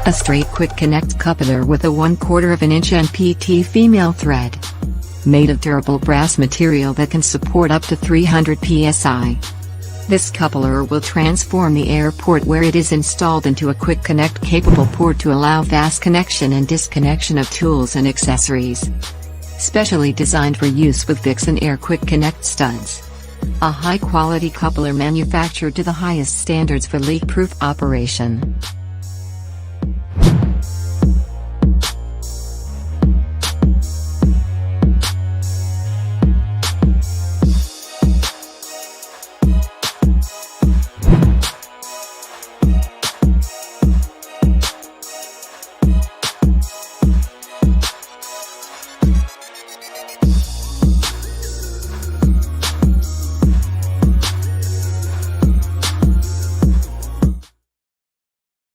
A straight quick connect coupler with a 1/4 inch NPT Female thread. Made of durable brass material that can support up to 300 psi. This coupler will transform the air port where it is installed into a quick connect capable port to allow fast connection and disconnection of tools and accessories. Specially designed for use with Vixen Air quick connect studs. A high quality coupler manufactured to the highest standards for leak-proof operation.